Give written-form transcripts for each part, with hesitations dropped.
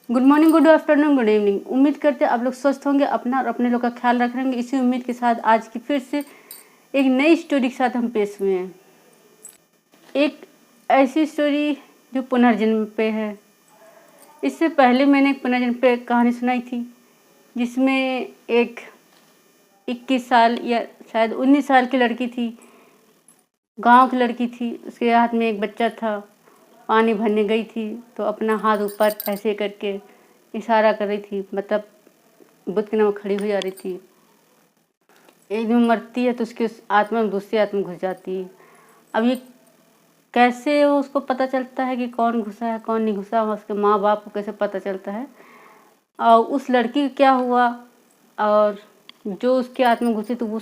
Good morning, good afternoon, good evening. उम्मीद करते हैं आप लोग स्वस्थ होंगे, अपना और अपने लोग का ख्याल रख रहे होंगे। इसी उम्मीद के साथ आज की फिर से एक नई स्टोरी के साथ हम पेश हुए हैं। एक ऐसी स्टोरी जो पुनर्जन्म पे है। इससे पहले मैंने एक पुनर्जन्म पे कहानी सुनाई थी, जिसमें एक 21 साल या शायद 19 साल की लड़की थी, गांव की लड़की थी। उसके हाथ में एक बच्चा था। पानी भरने गई थी तो अपना हाथ ऊपर ऐसे करके इशारा कर रही थी, मतलब बुद्ध के नाम खड़ी हो जा रही थी। एक दिन मरती है तो उसकी उस आत्मा में दूसरी आत्मा घुस जाती है। अब ये कैसे उसको पता चलता है कि कौन घुसा है कौन नहीं घुसा, उसके माँ बाप को कैसे पता चलता है, और उस लड़की का क्या हुआ, और जो उसकी आत्मा घुसी तो वो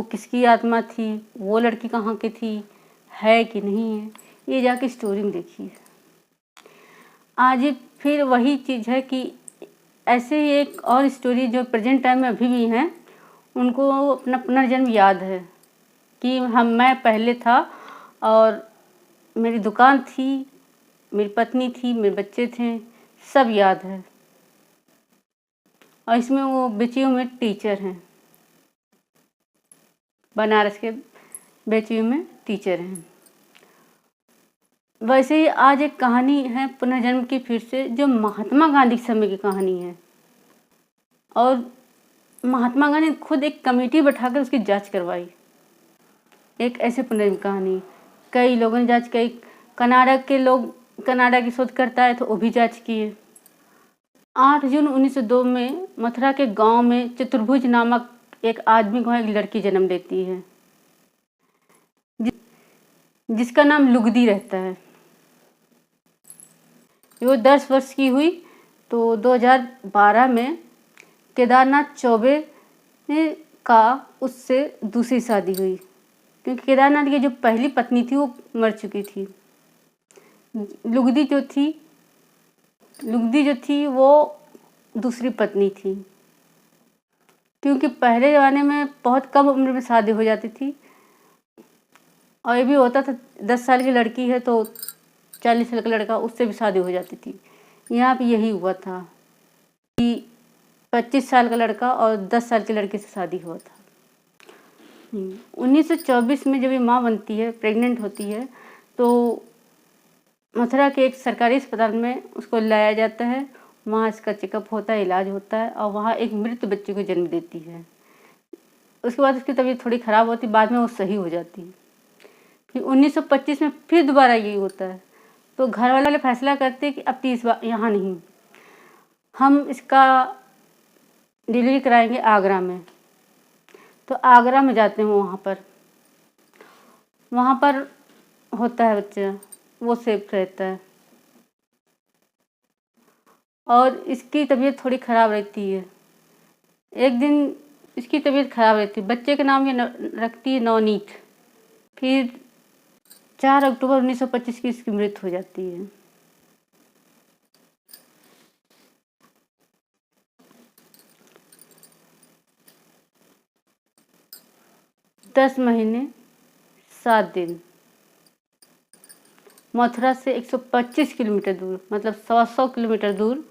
किसकी आत्मा थी, वो लड़की कहाँ की थी, है कि नहीं है, ये जाके स्टोरी में देखिए। आज फिर वही चीज़ है कि ऐसे ही एक और स्टोरी जो प्रेजेंट टाइम में अभी भी हैं, उनको अपना पुनर्जन्म याद है कि मैं पहले था और मेरी दुकान थी, मेरी पत्नी थी, मेरे बच्चे थे, सब याद है। और इसमें वो बेचियों में टीचर हैं, बनारस के बेचियों में टीचर हैं। वैसे ही आज एक कहानी है पुनर्जन्म की फिर से, जो महात्मा गांधी के समय की कहानी है। और महात्मा गांधी ने खुद एक कमेटी बैठाकर उसकी जांच करवाई। एक ऐसे पुनर्जन्म कहानी, कई लोगों ने जांच की। कनाडा के लोग, कनाडा की शोध करता है तो वो भी जांच किए। 8 जून 1902 में मथुरा के गांव में चतुर्भुज नामक एक आदमी को एक लड़की जन्म लेती है, जिसका नाम लुगदी रहता है। वो 10 वर्ष की हुई तो 2012 में केदारनाथ चौबे का उससे दूसरी शादी हुई, क्योंकि केदारनाथ की जो पहली पत्नी थी वो मर चुकी थी। लुगदी जो थी वो दूसरी पत्नी थी, क्योंकि पहले ज़माने में बहुत कम उम्र में शादी हो जाती थी। और ये भी होता था 10 साल की लड़की है तो 40 साल का लड़का, उससे भी शादी हो जाती थी। यहाँ पे यही हुआ था कि 25 साल का लड़का और 10 साल की लड़की से शादी हुआ था। 1924 में जब ये माँ बनती है, प्रेग्नेंट होती है, तो मथुरा के एक सरकारी अस्पताल में उसको लाया जाता है। वहाँ इसका चेकअप होता है, इलाज होता है, और वहाँ एक मृत बच्चे को जन्म देती है। उसके बाद उसकी तबीयत थोड़ी ख़राब होती, बाद में वो सही हो जाती है। फिर 1925 में फिर दोबारा यही होता है, तो घर वाले फैसला करते हैं कि अब 30 बार यहाँ नहीं, हम इसका डिलीवरी कराएंगे आगरा में। तो आगरा में जाते हैं, वहाँ पर होता है बच्चा, वो सेफ रहता है। और इसकी तबीयत थोड़ी ख़राब रहती है। एक दिन इसकी तबीयत ख़राब रहती है, बच्चे का नाम ये रखती है नवनीत। फिर 4 अक्टूबर 1925 की इसकी मृत्यु हो जाती है। दस महीने 7 दिन मथुरा से 125 किलोमीटर दूर, मतलब 100 किलोमीटर दूर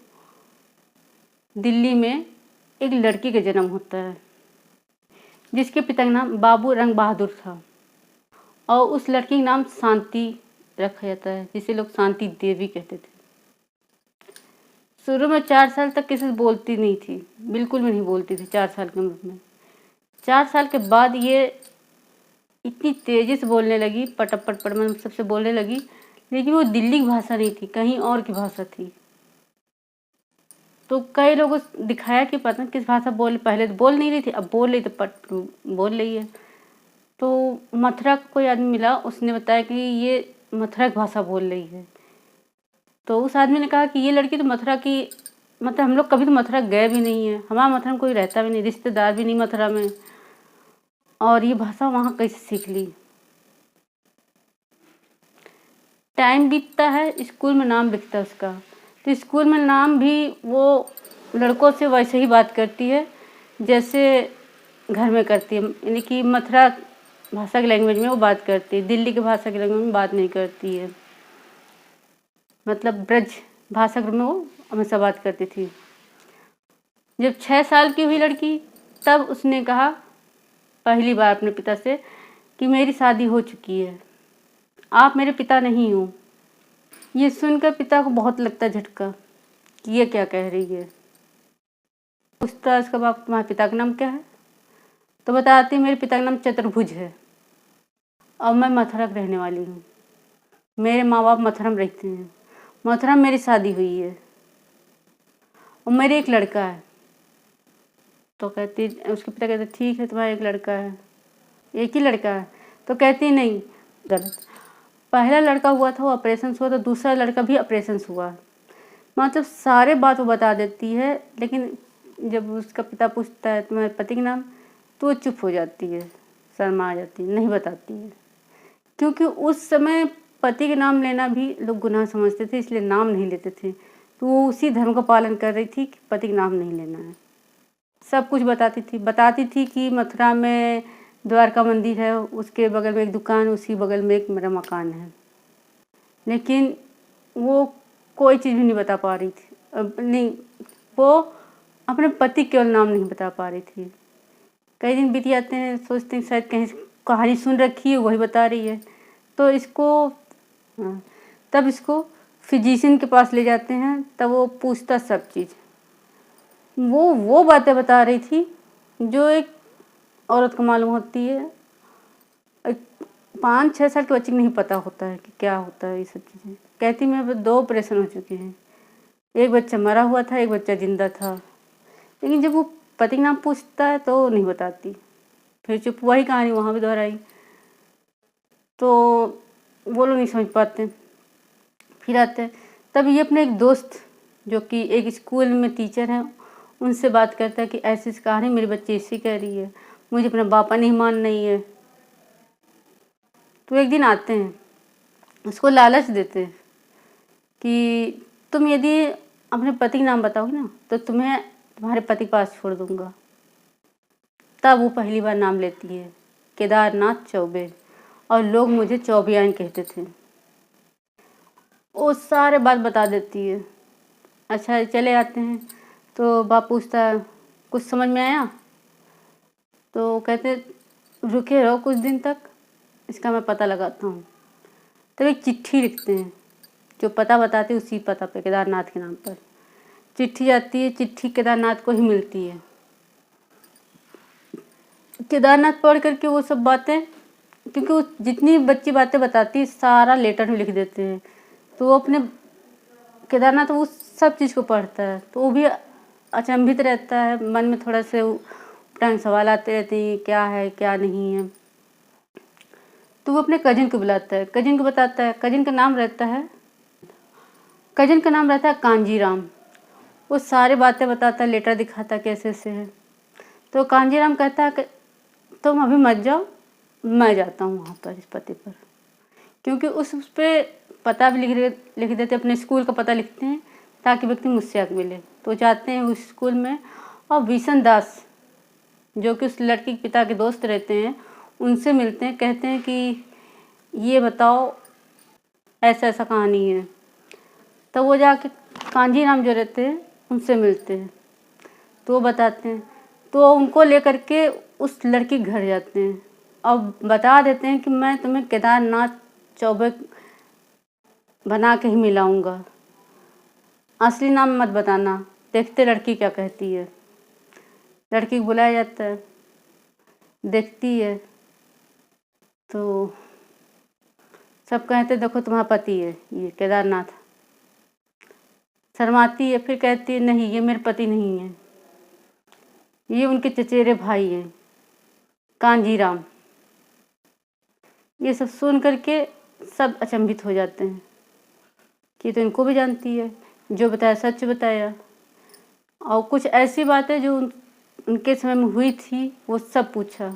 दिल्ली में एक लड़की का जन्म होता है, जिसके पिता का नाम बाबू रंग बहादुर था, और उस लड़की का नाम शांति रखा जाता है, जिसे लोग शांति देवी कहते थे। शुरू में 4 साल तक किसी से बोलती नहीं थी, बिल्कुल भी नहीं बोलती थी 4 साल की उम्र में। 4 साल के बाद ये इतनी तेज़ी से बोलने लगी, पटप पट पट मतलब सबसे बोलने लगी, लेकिन वो दिल्ली की भाषा नहीं थी, कहीं और की भाषा थी। तो कई लोगों को दिखाया कि पता नहीं किस भाषा बोल, पहले तो बोल नहीं रही थी, अब बोल रही तो पट बोल रही है। तो मथुरा का कोई आदमी मिला, उसने बताया कि ये मथुरा की भाषा बोल रही है। तो उस आदमी ने कहा कि ये लड़की तो मथुरा की, मतलब हम लोग कभी तो मथुरा गए भी नहीं है, हमारा मथुरा में कोई रहता भी नहीं, रिश्तेदार भी नहीं मथुरा में, और ये भाषा वहाँ कैसे सीख ली। टाइम बीतता है, स्कूल में नाम लिखता है उसका, तो स्कूल में नाम भी वो लड़कों से वैसे ही बात करती है जैसे घर में करती है, यानी कि मथुरा भाषा की लैंग्वेज में वो बात करती है, दिल्ली की भाषा की लैंग्वेज में बात नहीं करती है, मतलब ब्रज भाषा में वो हमेशा बात करती थी। जब 6 साल की हुई लड़की, तब उसने कहा पहली बार अपने पिता से कि मेरी शादी हो चुकी है, आप मेरे पिता नहीं हो। ये सुनकर पिता को बहुत लगता झटका कि ये क्या कह रही है। पूछता है उसका बाप, तुम्हारे पिता का नाम क्या है? तो बताती मेरे पिता का नाम चतुर्भुज है और मैं मथुरा की रहने वाली हूँ। मेरे माँ बाप मथुरा में रहते हैं, मथुरा में मेरी शादी हुई है और मेरे एक लड़का है। तो कहती, उसके पिता कहते ठीक है तुम्हारा एक लड़का है, एक ही लड़का है? तो कहती नहीं, गलत, पहला लड़का हुआ था वो ऑपरेशन हुआ, तो दूसरा लड़का भी ऑपरेशन हुआ। मतलब सारे बात वो बता देती है, लेकिन जब उसका पिता पूछता है तुम्हारे पति का नाम, तो वो चुप हो जाती है, शर्मा आ जाती है, नहीं बताती है। क्योंकि उस समय पति के नाम लेना भी लोग गुनाह समझते थे, इसलिए नाम नहीं लेते थे। तो वो उसी धर्म का पालन कर रही थी कि पति का नाम नहीं लेना है। सब कुछ बताती थी कि मथुरा में द्वारका मंदिर है, उसके बगल में एक दुकान, उसी बगल में एक मेरा मकान है। लेकिन वो कोई चीज़ भी नहीं बता पा रही थी। नहीं, वो अपने पति केवल नाम नहीं बता पा रही थी। कई दिन बीत जाते हैं, सोचते हैं शायद कहीं कहानी सुन रखी है, वही बता रही है। तो इसको तब इसको फिजिशियन के पास ले जाते हैं, तब वो पूछता सब चीज़। वो बातें बता रही थी जो एक औरत को मालूम होती है। 5-6 साल के बच्चे को नहीं पता होता है कि क्या होता है ये सब चीज़ें। कहती मेरे 2 ऑपरेशन हो चुके हैं, एक बच्चा मरा हुआ था, एक बच्चा जिंदा था। लेकिन जब वो पति का नाम पूछता है तो नहीं बताती। फिर चुप, वही कहानी वहाँ भी दोहराई। तो वो लोग नहीं समझ पाते। फिर आते हैं, तब ये अपने एक दोस्त जो कि एक स्कूल में टीचर हैं, उनसे बात करता है कि ऐसी कहानी मेरी बच्ची इसी कह रही है, मुझे अपना बापा नहीं मान नहीं है। तो एक दिन आते हैं, उसको लालच देते हैं कि तुम यदि अपने पति का नाम बताओगे ना तो तुम्हें तुम्हारे पति के पास छोड़ दूंगा। तब वो पहली बार नाम लेती है, केदारनाथ चौबे, और लोग मुझे चौबेयान कहते थे। वो सारे बात बता देती है। अच्छा, चले आते हैं तो बाप पूछता है कुछ समझ में आया? तो कहते रुके रहो कुछ दिन तक, इसका मैं पता लगाता हूँ। तब एक चिट्ठी लिखते हैं, जो पता बताते उसी पता पे, केदारनाथ के नाम पर चिट्ठी जाती है। चिट्ठी केदारनाथ को ही मिलती है। केदारनाथ पढ़ करके वो सब बातें, क्योंकि वो जितनी बच्ची बातें बताती है सारा लेटर में लिख देते हैं। तो वो अपने केदारनाथ उस सब चीज़ को पढ़ता है, तो वो भी अचंभित रहता है, मन में थोड़ा से टाइम सवाल आते रहते हैं क्या है क्या नहीं है। तो वो अपने कजिन को बुलाता है, कजिन को बताता है। कजिन का नाम रहता है कांजीराम। वो सारी बातें बताता है, लेटर दिखाता कैसे से है। तो कांजीराम कहता है कि तुम अभी मत जाओ, मैं जाता हूँ वहाँ पर इस पते पर। क्योंकि उस पर पता भी लिख देते, अपने स्कूल का पता लिखते हैं ताकि व्यक्ति मुझसे आके मिले। तो जाते हैं उस स्कूल में, और भीषण दास जो कि उस लड़की के पिता के दोस्त रहते हैं, उनसे मिलते हैं। कहते हैं कि ये बताओ ऐसा ऐसा कहानी है। तो वो जाके कांजीराम जो रहते हैं उनसे मिलते हैं, तो वो बताते हैं। तो उनको लेकर के उस लड़की के घर जाते हैं और बता देते हैं कि मैं तुम्हें केदारनाथ चौबे बना के ही मिलाऊंगा, असली नाम मत बताना। देखते लड़की क्या कहती है। लड़की को बुलाया जाता है, देखती है तो सब कहते देखो तुम्हारा पति है ये केदारनाथ। शर्माती है, फिर कहती है नहीं ये मेरे पति नहीं है, ये उनके चचेरे भाई हैं कांजीराम। ये सब सुन करके सब अचंभित हो जाते हैं कि तो इनको भी जानती है, जो बताया सच बताया। और कुछ ऐसी बातें जो उनके समय में हुई थी वो सब पूछा,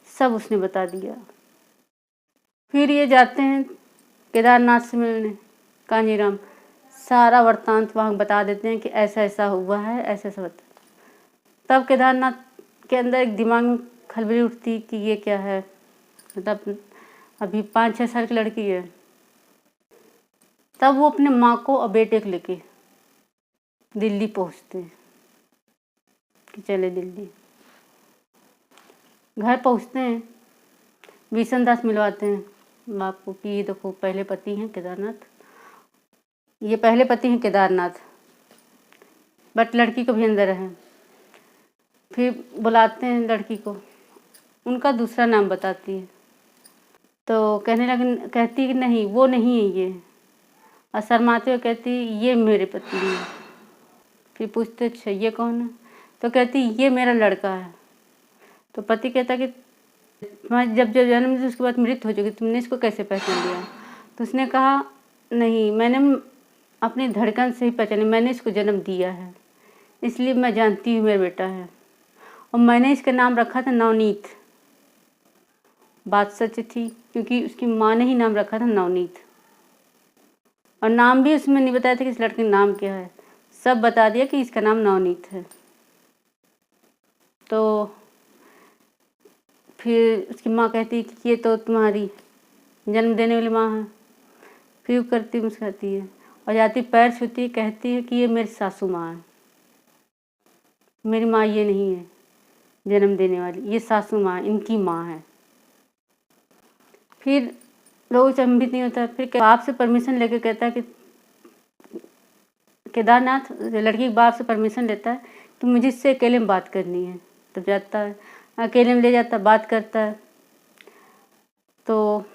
सब उसने बता दिया। फिर ये जाते हैं केदारनाथ से मिलने, कांजीराम सारा वृत्तांत वहाँ बता देते हैं कि ऐसा ऐसा हुआ है, ऐसा ऐसा बता। तब केदारनाथ के अंदर एक दिमाग में खलबली उठती कि ये क्या है, मतलब अभी 5-6 साल की लड़की है। तब वो अपने माँ को और बेटे को लेके दिल्ली पहुँचते हैं कि चले दिल्ली। घर पहुँचते हैं, बिशन दास मिलवाते हैं बाप को कि ये देखो पहले पति हैं केदारनाथ, ये पहले पति हैं केदारनाथ, बट लड़की को भी अंदर है। फिर बुलाते हैं लड़की को, उनका दूसरा नाम बताती है, तो कहती है कि नहीं वो नहीं है ये, और शर्माते हुए कहती ये मेरे पति हैं। फिर पूछते अच्छा ये कौन है, तो कहती ये मेरा लड़का है। तो पति कहता कि तुम्हारा जब जब जन्म दिया उसके बाद मृत्यु हो चुकी, तुमने इसको कैसे पहचान लिया? तो उसने कहा नहीं, मैंने अपनी धड़कन से ही पहचानी, मैंने इसको जन्म दिया है, इसलिए मैं जानती हूँ मेरा बेटा है, और मैंने इसका नाम रखा था नवनीत। बात सच थी, क्योंकि उसकी माँ ने ही नाम रखा था नवनीत, और नाम भी उसमें नहीं बताया था कि इस लड़के का नाम क्या है, सब बता दिया कि इसका नाम नवनीत है। तो फिर उसकी माँ कहती है कि ये तो तुम्हारी जन्म देने वाली माँ है। फिर वो करती मुस्कुराती है और जाती पैर छूती है, कहती है कि ये मेरी सासू माँ है, मेरी माँ ये नहीं है जन्म देने वाली, ये सासू माँ इनकी माँ है। फिर लोग अचंभित नहीं होता, फिर बाप से परमिशन लेके कहता है कि केदारनाथ लड़की के बाप से परमिशन लेता है कि मुझे इससे अकेले में बात करनी है। तब जाता है, अकेले में ले जाता है, बात करता है। तो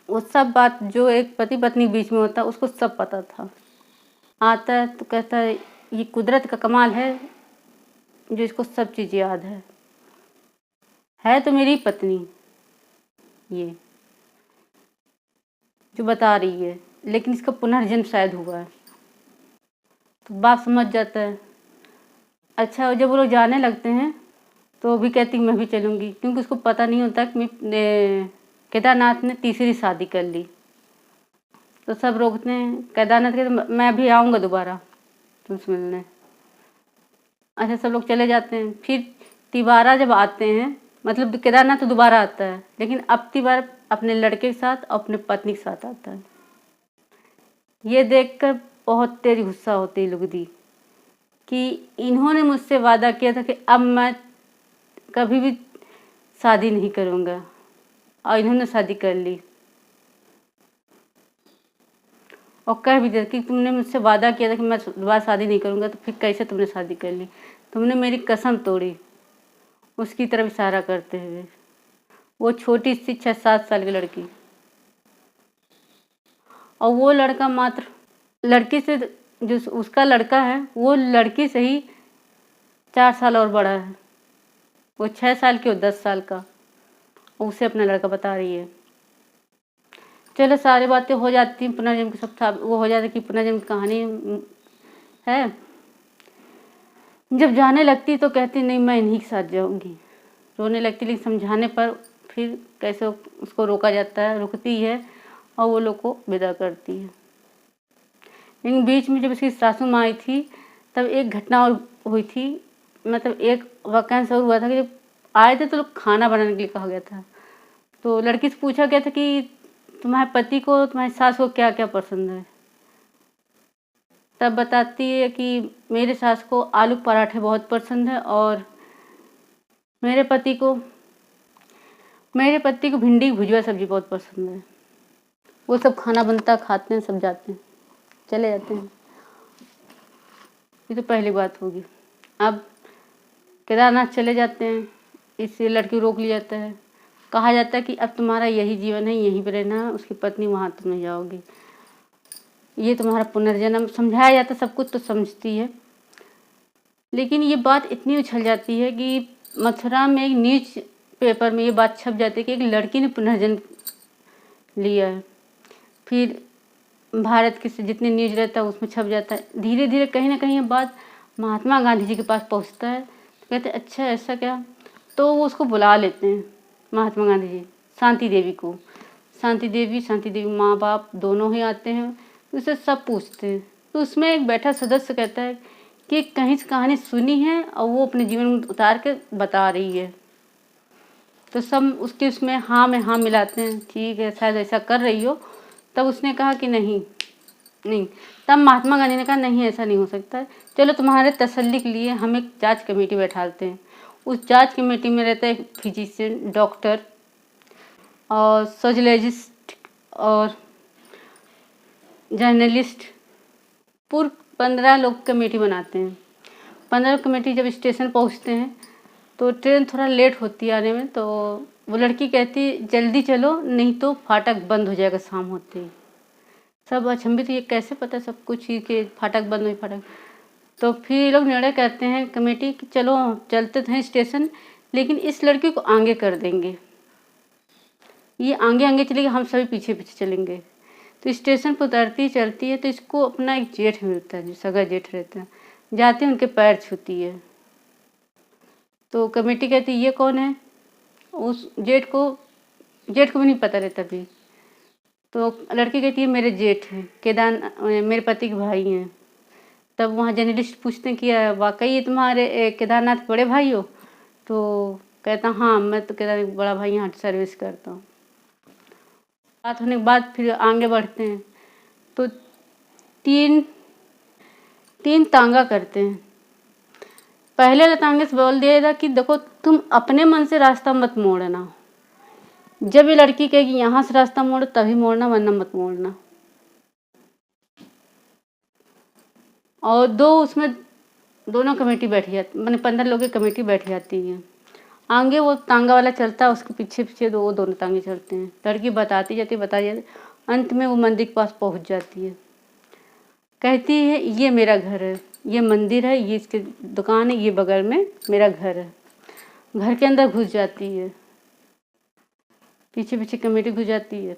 वो सब बात जो एक पति पत्नी के बीच में होता है उसको सब पता था। आता है तो कहता है ये कुदरत का कमाल है जो इसको सब चीज़ याद है तो मेरी पत्नी ये जो बता रही है, लेकिन इसका पुनर्जन्म शायद हुआ है। तो बाप समझ जाता है। अच्छा, जब वो लोग जाने लगते हैं तो भी कहती मैं भी चलूँगी, क्योंकि उसको पता नहीं होता कि केदारनाथ ने तीसरी शादी कर ली। तो सब रोकते हैं, केदारनाथ कहते मैं भी आऊँगा दोबारा तुमसे मिलने। अच्छा, सब लोग चले जाते हैं। फिर तिवारा जब आते हैं, मतलब केदारनाथ तो दोबारा आता है, लेकिन अब तिवारा अपने लड़के के साथ और अपने पत्नी के साथ आता है। ये देखकर बहुत तेज गुस्सा होती है लुगदी कि इन्होंने मुझसे वादा किया था कि अब मैं कभी भी शादी नहीं करूँगा, और इन्होंने शादी कर ली और कह भी दिया कि तुमने मुझसे वादा किया था कि मैं दोबारा शादी नहीं करूँगा, तो फिर कैसे तुमने शादी कर ली? तुमने मेरी कसम तोड़ी। उसकी तरफ इशारा करते हुए, वो छोटी सी 6-7 साल की लड़की, और वो लड़का मात्र लड़की से, जो उसका लड़का है वो लड़की से ही 4 साल और बड़ा है। वो 6 साल की और 10 साल का, उसे अपना लड़का बता रही है। चलो सारी बातें हो जाती हैं, पुनर्जन्म की सब वो हो जाता है कि पुनर्जन्म की कहानी है। जब जाने लगती तो कहती नहीं मैं इन्हीं के साथ जाऊंगी, रोने लगती, लेकिन समझाने पर फिर कैसे उसको रोका जाता है, रुकती है और वो लोग को विदा करती है। लेकिन बीच में जब उसकी सासू माँ आई थी तब एक घटना और हुई थी, मतलब एक वाकयांश और हुआ था कि जब आए थे तो लोग खाना बनाने के लिए कहा गया था। तो लड़की से पूछा गया था कि तुम्हारे पति को तुम्हारी सास को क्या क्या पसंद है। तब बताती है कि मेरे सास को आलू पराठे बहुत पसंद है, और मेरे पति को भिंडी की भुजिया सब्जी बहुत पसंद है। वो सब खाना बनता, खाते हैं, सब जाते हैं, चले जाते हैं। ये तो पहली बात होगी। अब केदारनाथ चले जाते हैं, इससे लड़की रोक लिया जाता है, कहा जाता है कि अब तुम्हारा यही जीवन है, यहीं पर रहना है, उसकी पत्नी वहाँ तुम नहीं जाओगी, ये तुम्हारा पुनर्जन्म। समझाया जाता, सब कुछ तो समझती है, लेकिन ये बात इतनी उछल जाती है कि मथुरा में एक न्यूज पेपर में ये बात छप जाती है कि एक लड़की ने पुनर्जन्म लिया है। फिर भारत के से जितने न्यूज रहता है उसमें छप जाता है। धीरे धीरे कहीं ना कहीं ये बात महात्मा गांधी जी के पास पहुंचता है, तो कहते हैं अच्छा ऐसा क्या? तो वो उसको बुला लेते हैं, महात्मा गांधी जी, शांति देवी माँ बाप दोनों ही आते हैं, तो उसे सब पूछते हैं। तो उसमें एक बैठा सदस्य कहता है कि कहीं से कहानी सुनी है और वो अपने जीवन में उतार के बता रही है। तो सब उसके उसमें हाँ में हाँ मिलाते हैं, ठीक है शायद ऐसा कर रही हो। तब उसने कहा कि नहीं, तब महात्मा गांधी ने कहा नहीं, ऐसा नहीं हो सकता है, चलो तुम्हारे तसल्ली के लिए हम एक जांच कमेटी बैठाते हैं। उस जांच कमेटी में रहता है एक फिजिशियन, डॉक्टर और सोशलॉजिस्ट और जर्नलिस्ट, पूरे 15 लोग कमेटी बनाते हैं। 15 कमेटी जब स्टेशन पहुंचते हैं तो ट्रेन थोड़ा लेट होती है आने में, तो वो लड़की कहती जल्दी चलो नहीं तो फाटक बंद हो जाएगा शाम होते ही। सब अचंभित, ये कैसे पता सब कुछ ही कि फाटक बंद हुई फाटक। तो फिर ये लोग निर्णय करते हैं कमेटी कि चलो चलते थे स्टेशन, लेकिन इस लड़की को आगे कर देंगे, ये आगे आगे चलेगी, हम सभी पीछे पीछे चलेंगे। तो स्टेशन पर उतरती चलती है तो इसको अपना एक जेठ मिलता है, जो सगा जेठ रहता है, जाते उनके पैर छूती है। तो कमेटी कहती ये कौन है, उस जेठ को भी नहीं पता रहता भी। तो लड़की कहती है मेरे जेठ हैं, मेरे पति के भाई हैं। तब वहाँ जर्नलिस्ट पूछते हैं कि वाकई ये तुम्हारे केदारनाथ बड़े भाई हो? तो कहता हाँ, मैं तो केदारनाथ बड़ा भाई यहाँ सर्विस करता हूँ। बात होने के बाद फिर आगे बढ़ते हैं तो तीन तांगा करते हैं। पहले तांगे से बोल दिया था कि देखो तुम अपने मन से रास्ता मत मोड़ना, जब ये लड़की कहेगी यहाँ से रास्ता मोड़ो तभी मोड़ना, वरना मत मोड़ना। और उसमें दोनों कमेटी बैठ जाती, मैंने 15 लोगों की कमेटी बैठ जाती है। आगे वो तांगा वाला चलता है, उसके पीछे पीछे दोनों तांगे चलते हैं। लड़की बताती जाती, अंत में वो मंदिर के पास पहुंच जाती है। कहती है ये मेरा घर है, ये मंदिर है, ये इसकी दुकान है, ये बगल में मेरा घर है। घर के अंदर घुस जाती है, पीछे पीछे कमेटी घुस जाती है।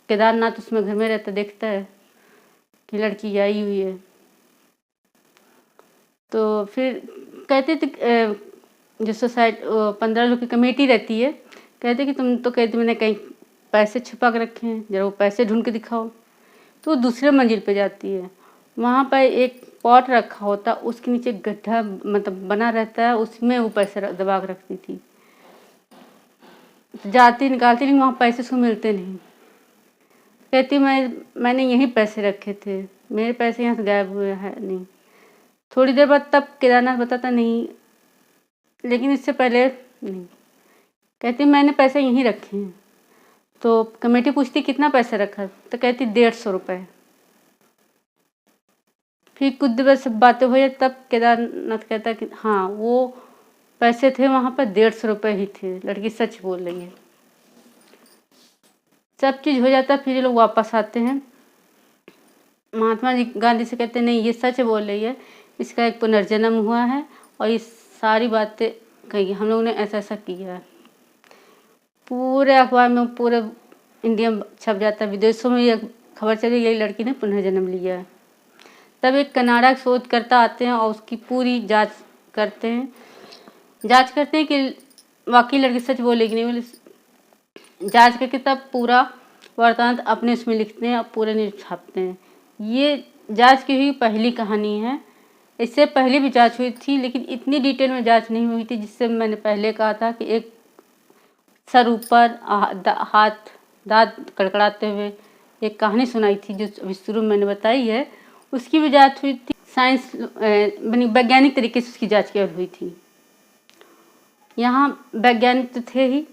केदारनाथ उसमें घर में रहता, देखता है कि लड़की आई हुई है। तो फिर कहते थे जो सोसाइटी 15 लोग की कमेटी रहती है, कहते कि तुम तो कहते मैंने कहीं पैसे छुपा के रखे हैं, जरा वो पैसे ढूंढ के दिखाओ। तो वो दूसरे मंजिल पे जाती है, वहाँ पर एक पॉट रखा होता, उसके नीचे गड्ढा मतलब बना रहता है, उसमें वो पैसे दबा के रखती थी। जाती निकालती, लेकिन वहाँ पैसे उसको मिलते नहीं। कहती मैंने यहीं पैसे रखे थे, मेरे पैसे यहाँ से गायब हुए हैं नहीं। थोड़ी देर बाद तब केदारनाथ बताता नहीं, लेकिन इससे पहले नहीं। कहती मैंने पैसे यहीं रखे हैं। तो कमेटी पूछती कितना पैसा रखा, तो कहती 150 रुपये। फिर कुछ देर सब बातें हो जाए, तब केदारनाथ कहता कि हाँ वो पैसे थे वहाँ पर 150 रुपये ही थे, लड़की सच बोल रही है। सब चीज़ हो जाता, फिर ये लोग वापस आते हैं। महात्मा जी गांधी से कहते नहीं ये सच बोल रही है, इसका एक पुनर्जन्म हुआ है और ये सारी बातें कही, हम लोगों ने ऐसा ऐसा किया है। पूरे अखबार में, पूरे इंडिया में छप जाता है, विदेशों में ये खबर चली गई लड़की ने पुनर्जन्म लिया है। तब एक कनाडा के शोधकर्ता आते हैं और उसकी पूरी जांच करते हैं कि वाकई लड़की सच बोलेगी नहीं बोले। जांच करके तब पूरा वृत्तांत अपने उसमें लिखते हैं और पूरे न्यूज़ छापते हैं। ये जांच की हुई पहली कहानी है। इससे पहले भी जांच हुई थी, लेकिन इतनी डिटेल में जांच नहीं हुई थी। जिससे मैंने पहले कहा था कि एक सर ऊपर, हाथ दांत कड़कड़ाते हुए एक कहानी सुनाई थी, जो अभी शुरू में मैंने बताई है, उसकी भी जांच हुई थी। साइंस बनी वैज्ञानिक तरीके से उसकी जांच हुई थी। यहाँ वैज्ञानिक तो थे ही,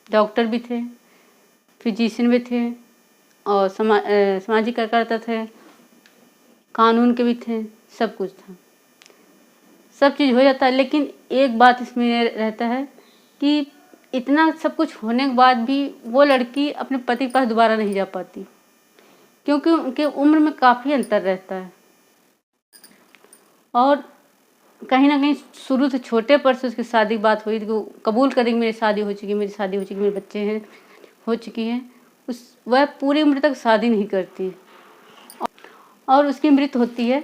डॉक्टर भी थे, फिजिशियन भी थे और सामाजिक कार्यकर्ता थे, कानून के भी थे, सब कुछ था, सब चीज़ हो जाता है। लेकिन एक बात इसमें रहता है कि इतना सब कुछ होने के बाद भी वो लड़की अपने पति के पास दोबारा नहीं जा पाती, क्योंकि उनके उम्र में काफ़ी अंतर रहता है। और कहीं ना कहीं शुरू से छोटे पर से उसकी शादी की बात हुई थी, वो कबूल करेंगे मेरी शादी हो चुकी, मेरे बच्चे हैं, हो चुकी हैं। वह पूरी उम्र तक शादी नहीं करती और उसकी मृत्यु होती है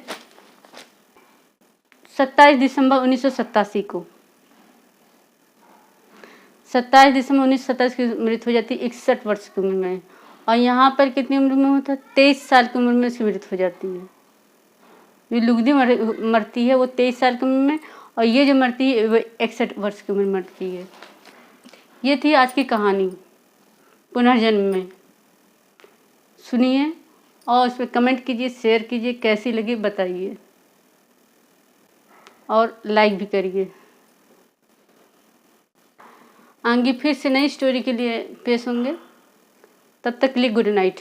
27 दिसंबर 1987 को। 27 दिसंबर 1927 की मृत्यु हो जाती है 61 वर्ष की उम्र में। और यहाँ पर कितनी उम्र में होता है, 23 साल की उम्र में उसकी मृत्यु हो जाती है। जो लुगदी मरती है वो 23 साल की उम्र में, और ये जो मरती है वो 61 वर्ष की उम्र में मरती है। ये थी आज की कहानी पुनर्जन्म में। सुनिए और उस पर कमेंट कीजिए, शेयर कीजिए, कैसी लगी बताइए और लाइक भी करिए। आगे फिर से नई स्टोरी के लिए पेश होंगे, तब तक के लिए गुड नाइट।